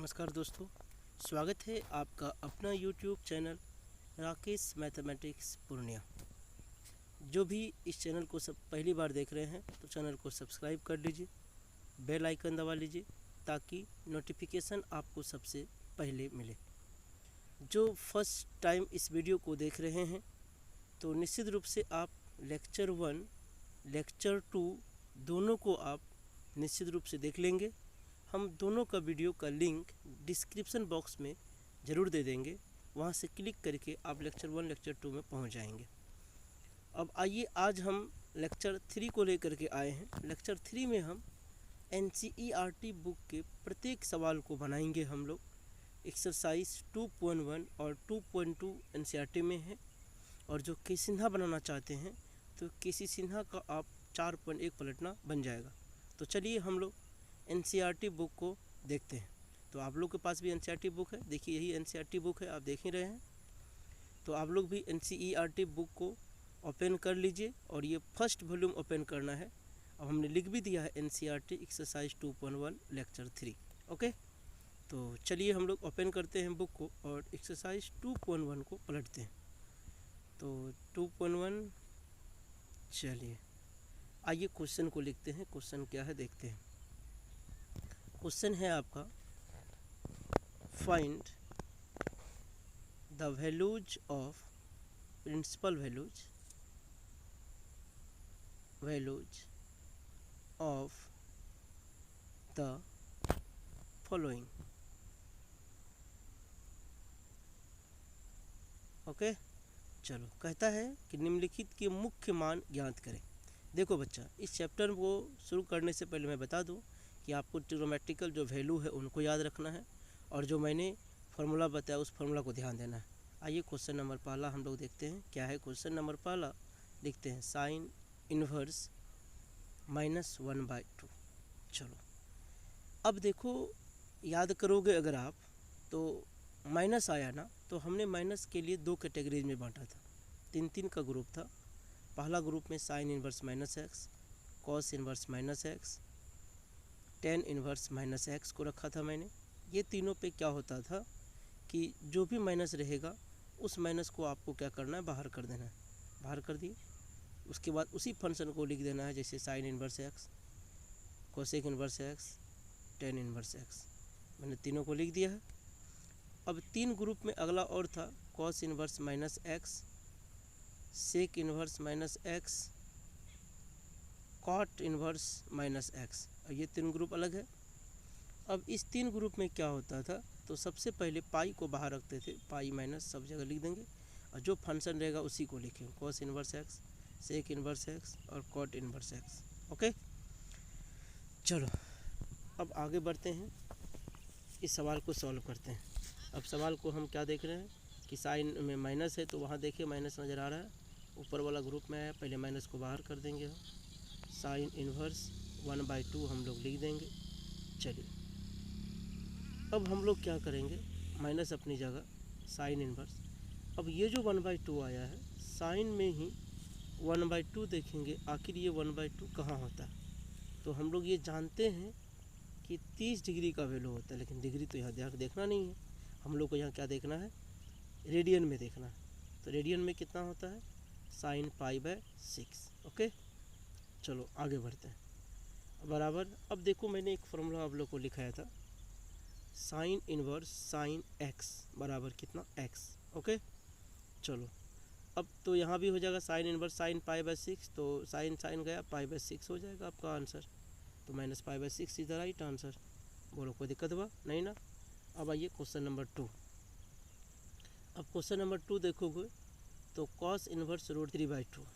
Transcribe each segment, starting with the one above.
नमस्कार दोस्तों, स्वागत है आपका अपना YouTube channel Rakesh mathematics Purnia. जो भी इस चैनल को सब पहली बार देख रहे हैं तो चैनल को सब्सक्राइब कर लीजिए, बेल आइकन दबा लीजिए ताकि नोटिफिकेशन आपको सबसे पहले मिले। जो फर्स्ट टाइम इस वीडियो को देख रहे हैं तो निश्चित रूप से आप लेक्चर 1, लेक्चर 2 दोनों को आप निश्चित रूप से देख लेंगे। हम दोनों का वीडियो का लिंक डिस्क्रिप्शन बॉक्स में ज़रूर दे देंगे, वहां से क्लिक करके आप लेक्चर 1, लेक्चर 2 में पहुंच जाएंगे। अब आइए, आज हम लेक्चर 3 को लेकर के आए हैं। लेक्चर 3 में हम NCERT बुक के प्रत्येक सवाल को बनाएंगे। हम लोग एक्सरसाइज 2.1 और 2.2 NCERT में है, और जो के सिन्हा बनाना चाहते हैं तो के सिन्हा का आप 4.1 पलटना बन जाएगा। तो चलिए हम लोग NCERT बुक को देखते हैं। तो आप लोग के पास भी NCERT बुक है, देखिए यही NCERT बुक है, आप देख ही रहे हैं। तो आप लोग भी NCERT बुक को ओपन कर लीजिए, और ये फर्स्ट वॉल्यूम ओपन करना है। अब हमने लिख भी दिया है NCERT एक्सरसाइज 2.1 लेक्चर 3। ओके, तो चलिए हम लोग ओपन करते हैं बुक को और एक्सरसाइज 2.1 को पलटते हैं। तो 2.1, चलिए आइए क्वेश्चन को लिखते हैं। क्वेश्चन क्या है देखते हैं। क्वेश्चन है आपका, find the values of principal values of the following. Okay, चलो कहता है कि निम्नलिखित के मुख्य मान ज्ञात करें। देखो बच्चा, इस चैप्टर को शुरू करने से पहले मैं बता दूं कि आपको ट्रिग्नोमेट्रिकल जो वैल्यू है उनको याद रखना है, और जो मैंने फार्मूला बताया उस फार्मूला को ध्यान देना है। आइए क्वेश्चन नंबर पहला हम लोग देखते हैं क्या है। क्वेश्चन नंबर पहला लिखते हैं, साइन इन्वर्स -1/2। चलो अब देखो, याद करोगे अगर आप तो माइनस आया ना, तो हमने माइनस के लिए 2 कैटेगरीज में बांटा था, 3 का ग्रुप था। पहला ग्रुप में sign inverse -x, cos inverse -x, tan inverse -x को रखा था मैंने। ये तीनों पे क्या होता था कि जो भी माइनस रहेगा उस माइनस को आपको क्या करना है, बाहर कर देना है। बाहर कर दिए, उसके बाद उसी फंक्शन को लिख देना है, जैसे sign inverse x, cosec inverse x, tan inverse x। मैंने तीनों को लिख दिया है। अब 3 ग्रुप में अगला और था, cos inverse -x, sec inverse -x, cot inverse -x। और ये 3 ग्रुप अलग है। अब इस 3 ग्रुप में क्या होता था, तो सबसे पहले पाई को बाहर रखते थे, पाई माइनस सब जगह लिख देंगे, और जो फंक्शन रहेगा उसी को लिखेंगे, cos inverse x, sec inverse x और कॉट इन्वर्स x। ओके, चलो अब आगे बढ़ते हैं, इस सवाल को सॉल्व करते हैं। अब सवाल को हम क्या देख रहे हैं कि साइन में माइनस है, तो वहाँ देखिए माइनस नज़र आ रहा है, ऊपर वाला ग्रुप में है, पहले माइनस को बाहर कर देंगे हम। साइन इन्वर्स 1/2 हम लोग लिख देंगे। चलिए अब हम लोग क्या करेंगे, माइनस अपनी जगह, साइन इन्वर्स। अब ये जो 1/2 आया है, साइन में ही 1/2 देखेंगे, आखिर ये 1/2 कहाँ होता है। तो हम लोग ये जानते हैं कि 30 डिग्री का वैल्यू होता है, लेकिन डिग्री तो यहाँ देखना नहीं है, हम लोग को यहाँ क्या देखना है, रेडियन में देखना है। तो रेडियन में कितना होता है, साइन π/6। ओके, चलो आगे बढ़ते हैं बराबर। अब देखो, मैंने एक फॉर्मूला आप लोग को लिखाया था, साइन इन्वर्स साइन x बराबर कितना, x। ओके, चलो अब तो यहाँ भी हो जाएगा साइन इन्वर्स साइन π/6, तो साइन साइन गया, π/6 हो जाएगा आपका आंसर। तो -π/6 इधर राइट आंसर। बोलो कोई दिक्कत हुआ नहीं ना। अब आइए क्वेश्चन नंबर 2। अब क्वेश्चन नंबर 2 देखोगे तो कॉस इन्वर्स √3/2,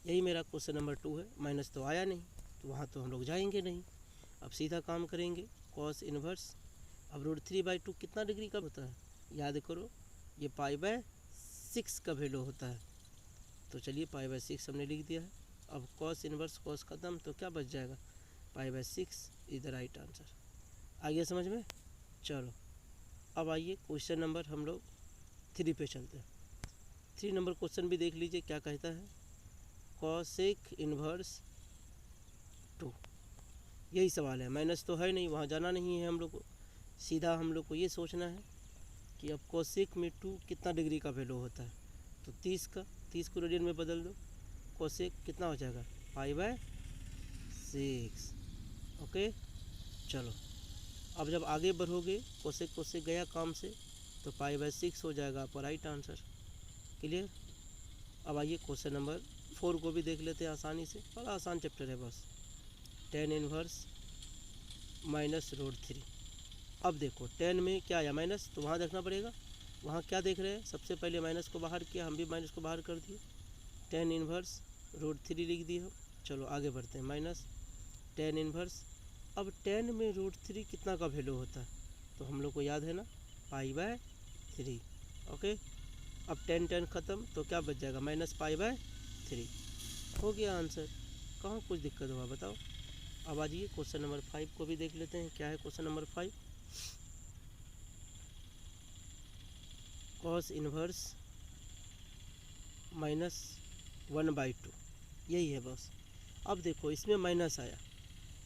यही मेरा क्वेश्चन नंबर 2 है। माइनस तो आया नहीं, तो वहाँ तो हम लोग जाएंगे नहीं। अब सीधा काम करेंगे, कॉस इन्वर्स, अब √3/2 कितना डिग्री का होता है, याद करो, ये π/6 का वैल्यू होता है। तो चलिए π/6 हमने लिख दिया है। अब कॉस इन्वर्स, कॉस खत्म, तो क्या बच जाएगा, π/6 इज द राइट आंसर। आ गया समझ में। चलो अब आइए क्वेश्चन नंबर हम लोग 3 पे चलते हैं। 3 नंबर क्वेश्चन भी देख लीजिए क्या कहता है, कॉसेक इन्वर्स 2, यही सवाल है। माइनस तो है नहीं, वहाँ जाना नहीं है हम लोग को। सीधा हम लोग को ये सोचना है कि अब कोसेक में 2 कितना डिग्री का वैल्यू होता है, तो 30 को रेडियन में बदल दो, कोसेक कितना हो जाएगा π/6। ओके, चलो अब जब आगे बढ़ोगे कोसेक गया काम से, तो π/6 हो जाएगा आपका राइट आंसर। क्लियर। अब आइए क्वेश्चन नंबर 4 को भी देख लेते हैं आसानी से, बड़ा आसान चैप्टर है बस। tan inverse -√3। अब देखो tan में क्या आया माइनस, तो वहाँ देखना पड़ेगा वहाँ क्या देख रहे हैं, सबसे पहले माइनस को बाहर किया, हम भी माइनस को बाहर कर दिए, tan इनवर्स √3 लिख दिए हम। चलो आगे बढ़ते हैं, माइनस tan इनवर्स। अब tan में √3 कितना का वैल्यू होता है, तो हम लोग को याद है ना π/3। ओके, अब tan ख़त्म तो क्या बच जाएगा -π/3। हो गया आंसर, कहाँ कुछ दिक्कत हुआ बताओ। अब आ जाइए क्वेश्चन नंबर 5 को भी देख लेते हैं। क्या है क्वेश्चन नंबर 5, cos इनवर्स -1/2, यही है बस। अब देखो इसमें माइनस आया,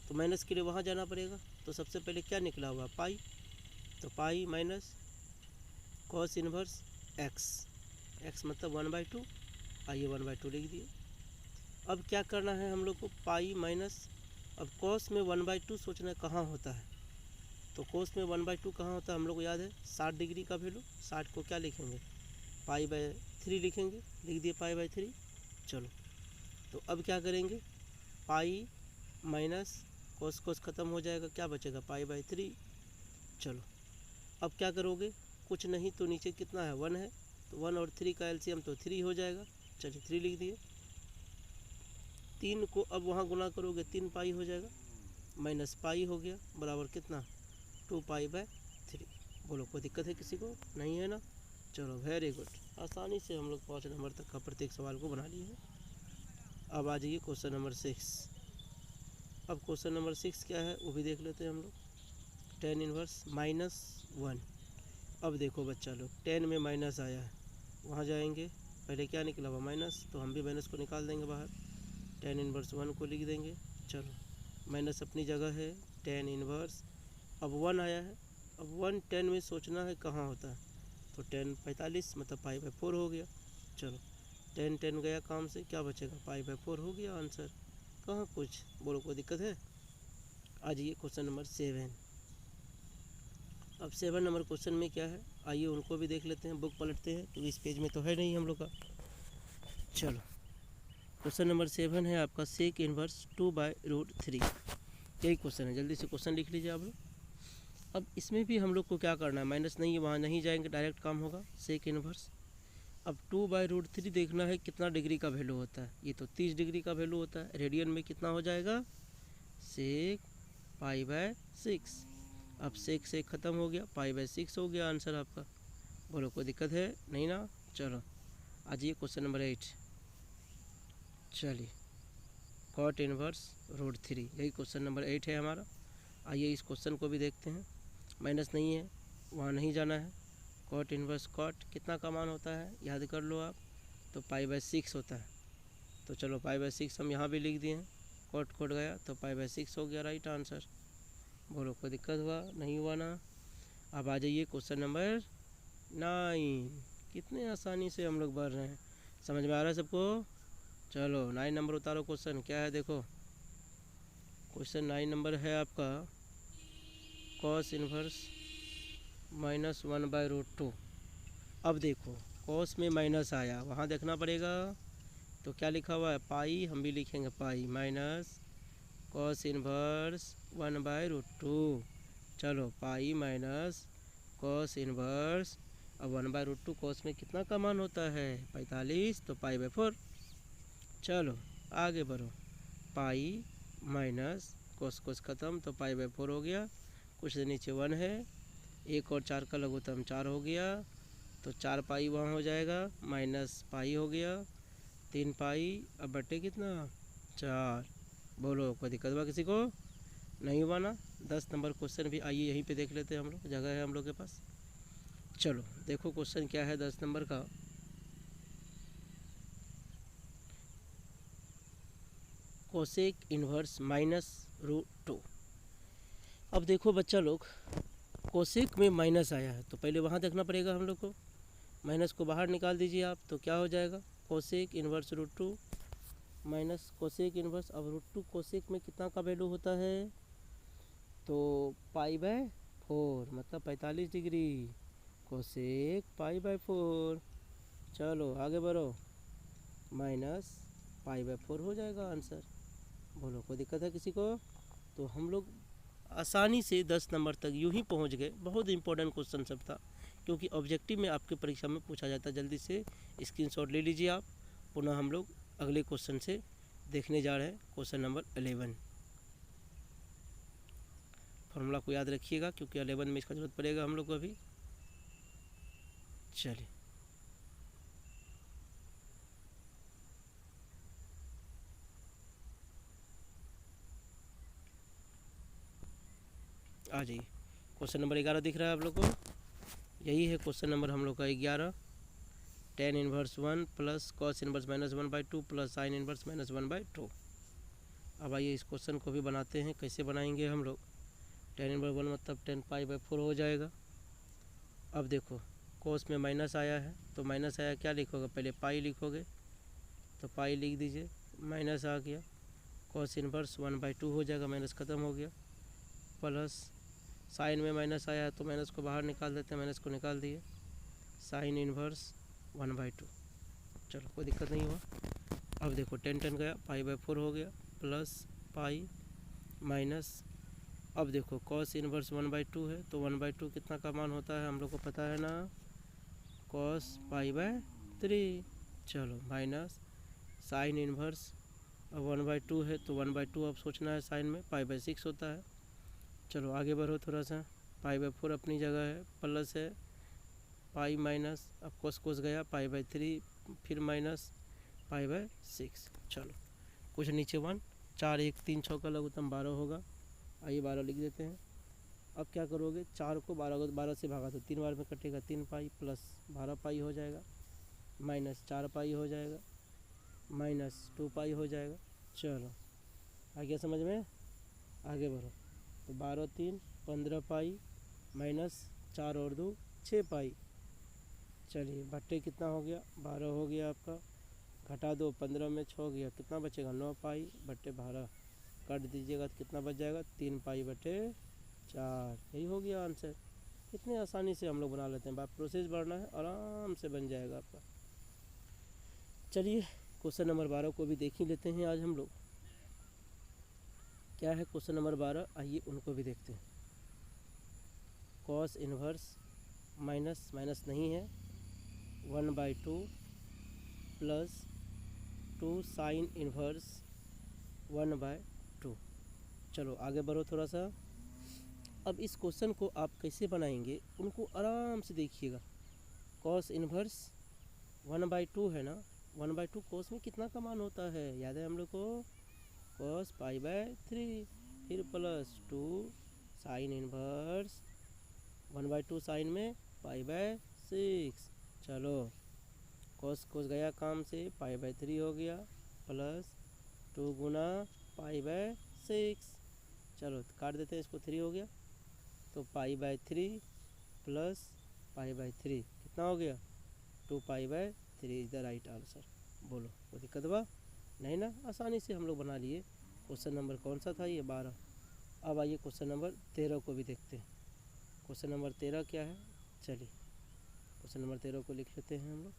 तो माइनस के लिए वहाँ जाना पड़ेगा, तो सबसे पहले क्या निकला हुआ पाई, तो pi minus cos inverse x मतलब 1/2, आइए 1/2 लिख दिए। अब क्या करना है हम लोग को, पाई माइनस, अब cos में 1/2 सोचना है कहाँ होता है, तो cos में 1/2 कहाँ होता है हम लोग को याद है 60 डिग्री का वैल्यू। 60 को क्या लिखेंगे π/3 लिखेंगे, लिख दिए π/3। चलो तो अब क्या करेंगे, पाई माइनस cos ख़त्म हो जाएगा, क्या बचेगा π/3। चलो अब क्या करोगे, कुछ नहीं तो नीचे कितना है 1 है, तो 1 और 3 का एलसीएम तो 3 हो जाएगा। चलिए 3 लिख दिए। 3 को अब वहाँ गुना करोगे 3 पाई हो जाएगा, माइनस पाई हो गया बराबर कितना 2π/3। बोलो कोई दिक्कत है किसी को, नहीं है ना। चलो वेरी गुड, आसानी से हम लोग 5 नंबर तक का प्रत्येक सवाल को बना लिए हैं। अब आ जाइए क्वेश्चन नंबर 6। अब क्वेश्चन नंबर 6 क्या है वो भी देख लेते हैं हम लोग। tan inverse -1। अब देखो बच्चा लोग, tan में माइनस आया है, वहाँ जाएंगे, पहले क्या निकला हुआ माइनस, तो हम भी माइनस को निकाल देंगे बाहर, tan इनवर्स 1 को लिख देंगे। चलो माइनस अपनी जगह है, tan इनवर्स, अब 1 आया है, अब 1 tan में सोचना है कहाँ होता है, तो tan 45 मतलब π/4 हो गया। चलो tan गया काम से, क्या बचेगा π/4 हो गया आंसर, कहाँ कुछ, बोलो कोई दिक्कत है। आ जाइए क्वेश्चन नंबर 7। अब 7 नंबर क्वेश्चन में क्या है, आइए उनको भी देख लेते हैं, बुक पलटते हैं, तो इस पेज में तो है नहीं हम लोग का। चलो क्वेश्चन नंबर 7 है आपका सेक इनवर्स 2/√3, यही क्वेश्चन है, जल्दी से क्वेश्चन लिख लीजिए आप लोग। अब इसमें भी हम लोग को क्या करना है, माइनस नहीं है, वहाँ नहीं जाएंगे, डायरेक्ट काम होगा सेक इनवर्स। अब 2/√3 देखना है कितना डिग्री का वैल्यू होता है, ये तो 30 डिग्री का वैल्यू होता है, रेडियन में कितना हो जाएगा सेक π/6। अब सेक ख़त्म हो गया, π/6 हो गया आंसर आपका। बोलो कोई दिक्कत है नहीं ना। चलो आ जाइए क्वेश्चन नंबर 8। चलिए cot इनवर्स √3, यही क्वेश्चन नंबर 8 है हमारा। आइए इस क्वेश्चन को भी देखते हैं, माइनस नहीं है, वहाँ नहीं जाना है। cot इनवर्स cot कितना का मान होता है याद कर लो आप, तो π/6 होता है। तो चलो π/6 हम यहाँ भी लिख दिए हैं, cot गया तो π/6 हो गया राइट आंसर। बोलो कोई दिक्कत हुआ नहीं हुआ ना। अब आ जाइए क्वेश्चन नंबर 9। कितने आसानी से हम लोग बढ़ रहे हैं, समझ में आ रहा है सबको। चलो 9 नंबर उतारो, क्वेश्चन क्या है देखो। क्वेश्चन 9 नंबर है आपका cos इनवर्स -1/√2। अब देखो cos में माइनस आया, वहाँ देखना पड़ेगा, तो क्या लिखा हुआ है पाई, हम भी लिखेंगे पाई माइनस cos इनवर्स 1/√2। चलो पाई माइनस cos इनवर्स, अब 1/√2 cos में कितना का मान होता है 45, तो π/4। चलो आगे बढ़ो, पाई माइनस cos ख़त्म तो π/4 हो गया, कुछ नीचे 1 है, 1 और 4 का लघुत्तम 4 हो गया, तो 4 पाई वहाँ हो जाएगा, माइनस पाई हो गया, 3 पाई, अब बटे कितना 4। बोलो कोई दिक्कत हुआ किसी को नहीं हुआ ना। 10 नंबर क्वेश्चन भी आइए यहीं पे देख लेते हैं हम लोग, जगह है हम लोग के पास। चलो देखो क्वेश्चन क्या है 10 नंबर का। Cosec inverse -√2। अब देखो बच्चा लोग, कोसेक में माइनस आया है तो पहले वहाँ देखना पड़ेगा हम लोग को। माइनस को बाहर निकाल दीजिए आप, तो क्या हो जाएगा, cosec inverse √2 minus cosec inverse. अब √2 कोसेक में कितना का वैल्यू होता है, तो π/4 मतलब 45 डिग्री, कोसेक π/4। चलो आगे बढ़ो, माइनस π/4 हो जाएगा आंसर। बोलो कोई दिक्कत है किसी को? तो हम लोग आसानी से 10 नंबर तक यूं ही पहुंच गए। बहुत इंपॉर्टेंट क्वेश्चन सब था, क्योंकि ऑब्जेक्टिव में आपके परीक्षा में पूछा जाता है। जल्दी से स्क्रीनशॉट ले लीजिए आप। पुनः हम लोग अगले क्वेश्चन से देखने जा रहे हैं, क्वेश्चन नंबर 11। फॉर्मूला को याद रखिएगा, क्योंकि 11 में इसका जरूरत पड़ेगा हम लोग को अभी। चलिए आ जाइए, क्वेश्चन नंबर 11 दिख रहा है आप लोग को? यही है क्वेश्चन नंबर हम लोग का 11। tan inverse 1 plus cos inverse -1/2 plus sine inverse -1/2। अब आइए इस क्वेश्चन को भी बनाते हैं। कैसे बनाएंगे हम लोग? tan इनवर्स 1 मतलब 10 π/4 हो जाएगा। अब देखो कॉस में माइनस आया है, तो माइनस आया क्या लिखोगे, पहले पाई लिखोगे, तो पाई लिख दीजिए, माइनस आ गया, कॉस इनवर्स 1/2 हो जाएगा, माइनस ख़त्म हो गया, प्लस साइन में माइनस आया है तो माइनस को बाहर निकाल देते हैं, माइनस को निकाल दिए, साइन इनवर्स 1/2। चलो कोई दिक्कत नहीं हुआ। अब देखो 10 गया, π/4 हो गया, प्लस पाई माइनस, अब देखो कॉस इनवर्स 1/2 है, तो 1/2 कितना का मान होता है हम लोग को पता है ना, कॉस π/3। चलो माइनस साइन इनवर्स, अब 1/2 है तो 1/2 अब सोचना है साइन में, π/6 होता है। चलो आगे बढ़ो थोड़ा सा, π/4 अपनी जगह है, प्लस है पाई माइनस, अब कोस गया, π/3 फिर माइनस π/6। चलो कुछ नीचे 1, 4 1 3 6 का लघुत्तम 12 होगा। आइए 12 लिख देते हैं। अब क्या करोगे, 4 को 12 से भागा तो 3 बार में कटेगा, 3 पाई प्लस 12 पाई हो जाएगा, माइनस 4 पाई हो जाएगा, माइनस 2 पाई हो जाएगा। चलो आ गया समझ में? आगे बढ़ो, तो 12 3 15 पाई माइनस 4 और 2 6 पाई। चलिए बट्टे कितना हो गया, 12 हो गया आपका, घटा दो 15 में 6 गया, कितना बचेगा 9 पाई बट्टे 12, काट दीजिएगा तो कितना बच जाएगा 3 पाई बटे 4। यही हो गया आंसर। इतने आसानी से हम लोग बना लेते हैं, बात प्रोसेस बढ़ना है, आराम से बन जाएगा आपका। चलिए क्वेश्चन नंबर 12 को भी देख ही लेते हैं आज हम लोग। क्या है क्वेश्चन नंबर 12, आइए उनको भी देखते हैं। कॉस इनवर्स माइनस माइनस नहीं है, 1/2 प्लस 2 साइन इनवर्स 1/2। चलो आगे बढ़ो थोड़ा सा। अब इस क्वेश्चन को आप कैसे बनाएंगे उनको आराम से देखिएगा। कॉस इनवर्स 1/2 है ना, 1/2 कॉस में कितना का मान होता है, याद है हम लोग को, कॉस π/3, फिर प्लस 2 साइन इनवर्स 1/2 साइन में π/6। चलो कॉस गया काम से, π/3 हो गया, प्लस 2 गुना π/6। चलो काट देते हैं इसको, 3 हो गया, तो π/3 प्लस π/3 कितना हो गया, 2 π/3 इज द राइट आंसर। बोलो कोई दिक्कत बा? नहीं ना, आसानी से हम लोग बना लिए। क्वेश्चन नंबर कौन सा था, ये 12। अब आइए क्वेश्चन नंबर 13 को भी देखते हैं। क्वेश्चन नंबर 13 क्या है, चलिए क्वेश्चन नंबर 13 को लिख लेते हैं हम लोग।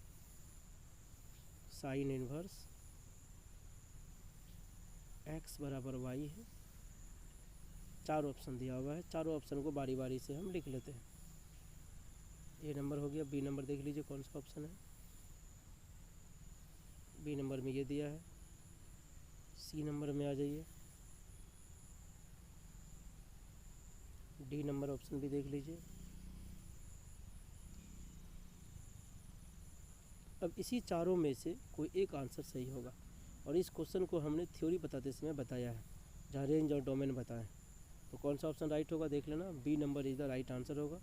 साइन इनवर्स x बराबर y है, चार ऑप्शन दिया हुआ है, चारों ऑप्शन को बारी बारी से हम लिख लेते हैं। ए नंबर हो गया, बी नंबर देख लीजिए कौन सा ऑप्शन है, बी नंबर में ये दिया है, सी नंबर में आ जाइए, डी नंबर ऑप्शन भी देख लीजिए। अब इसी चारों में से कोई एक आंसर सही होगा, और इस क्वेश्चन को हमने थ्योरी बताते समय बताया है, जहाँ रेंज और डोमेन बताएं। तो कौन सा ऑप्शन राइट होगा देख लेना, B number is the right answer होगा,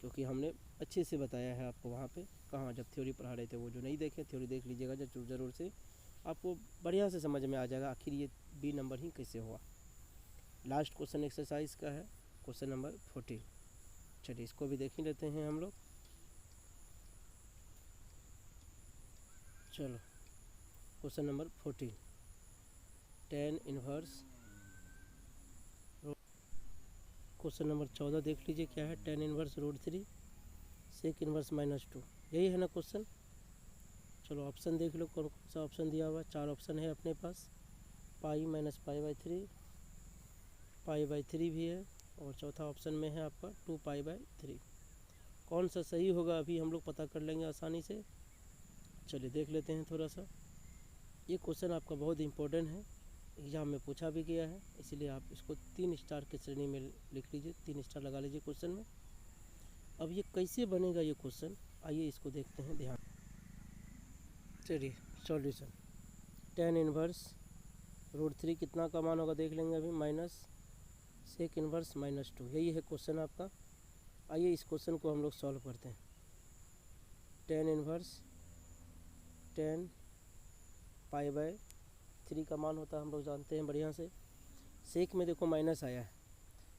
क्योंकि हमने अच्छे से बताया है आपको वहाँ पे, कहाँ जब थ्योरी पढ़ा रहे थे। वो जो नहीं देखे थ्योरी देख लीजिएगा ज़रूर से, आपको बढ़िया से समझ में आ जाएगा आखिर ये बी नंबर ही कैसे हुआ। लास्ट क्वेश्चन एक्सरसाइज का है, क्वेश्चन नंबर 14। चलिए इसको भी देख ही लेते हैं हम लोग। चलो question number 14, tan inverse. Question number 14 देख लीजिए क्या है, tan इनवर्स √3 sec इनवर्स -2, यही है ना क्वेश्चन। चलो ऑप्शन देख लो कौन कौन सा ऑप्शन दिया हुआ है। 4 ऑप्शन है अपने पास, पाई माइनस पाई/3, पाई/3 भी है, और चौथा ऑप्शन में है आपका 2 पाई/3। कौन सा सही होगा अभी हम लोग पता कर लेंगे आसानी से। चलिए देख लेते हैं थोड़ा सा। ये क्वेश्चन आपका बहुत इम्पोर्टेंट है, एग्जाम में पूछा भी गया है, इसलिए आप इसको 3 स्टार की श्रेणी में लिख लीजिए, 3 स्टार लगा लीजिए क्वेश्चन में। अब ये कैसे बनेगा ये क्वेश्चन, आइए इसको देखते हैं ध्यान। चलिए सॉल्यूशन, tan इनवर्स √3 कितना का मान होगा देख लेंगे अभी, माइनस सेक इनवर्स -2, यही है क्वेश्चन आपका। आइए इस क्वेश्चन को हम लोग सॉल्व करते हैं। tan इनवर्स tan पाई/3 का मान होता है, हम लोग जानते हैं बढ़िया से। सेक में देखो माइनस आया है,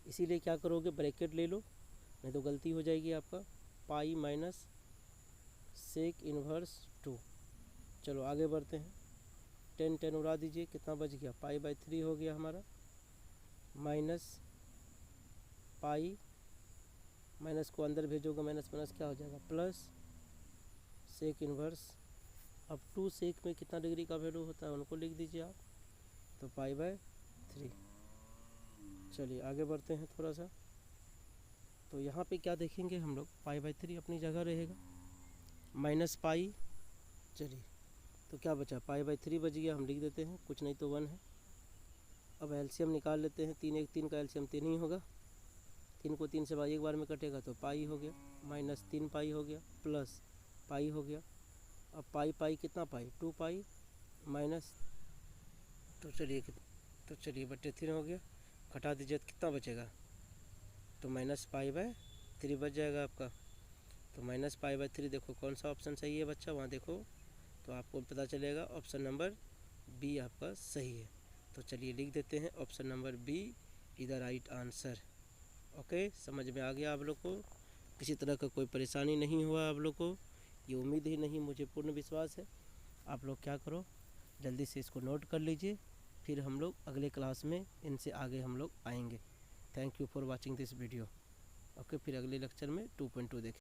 इसीलिए क्या करोगे, ब्रैकेट ले लो, नहीं तो गलती हो जाएगी आपका। Pi minus sec inverse 2। चलो आगे बढ़ते हैं। 10 उड़ा दीजिए, कितना बच गया, पाई/3 हो गया हमारा, माइनस पाई, माइनस को अंदर भेजोगे माइनस माइनस क्या हो जाएगा, प्लस सेक इनवर्स। अब 2 सेक में कितना डिग्री का वैल्यू होता है उनको लिख दीजिए आप, तो पाई/3। चलिए आगे बढ़ते हैं थोड़ा सा। तो यहाँ पे क्या देखेंगे हम लोग, पाई/3 अपनी जगह रहेगा, माइनस पाई। चलिए तो क्या बचा, पाई/3 बच गया, हम लिख देते हैं, कुछ नहीं तो 1 है। अब एलसीएम निकाल लेते हैं, 3 1 3 का एलसीएम 3 ही होगा, 3 को 3 से एक बार में कटेगा तो पाई हो गया, माइनस 3 पाई हो गया, प्लस पाई हो गया। अब पाई कितना, पाई 2 पाई माइनस, तो चलिए बटे 3 हो गया, घटा दीजिए तो कितना बचेगा, तो माइनस पाई/3 बच जाएगा आपका। तो माइनस पाई/3 देखो कौन सा ऑप्शन सही है बच्चा, वहाँ देखो तो आपको पता चलेगा ऑप्शन नंबर बी आपका सही है। तो चलिए लिख देते हैं option number B is the right answer. Okay, समझ में आ गया आप लोग को, किसी तरह का कोई परेशानी नहीं हुआ आप लोग को, ये उम्मीद ही नहीं, मुझे पूर्ण विश्वास है। आप लोग क्या करो, जल्दी से इसको नोट कर लीजिए, फिर हम लोग अगले क्लास में इनसे आगे हम लोग आएंगे। Thank you for watching this video. Okay, फिर अगले लेक्चर में 2.2 देखें।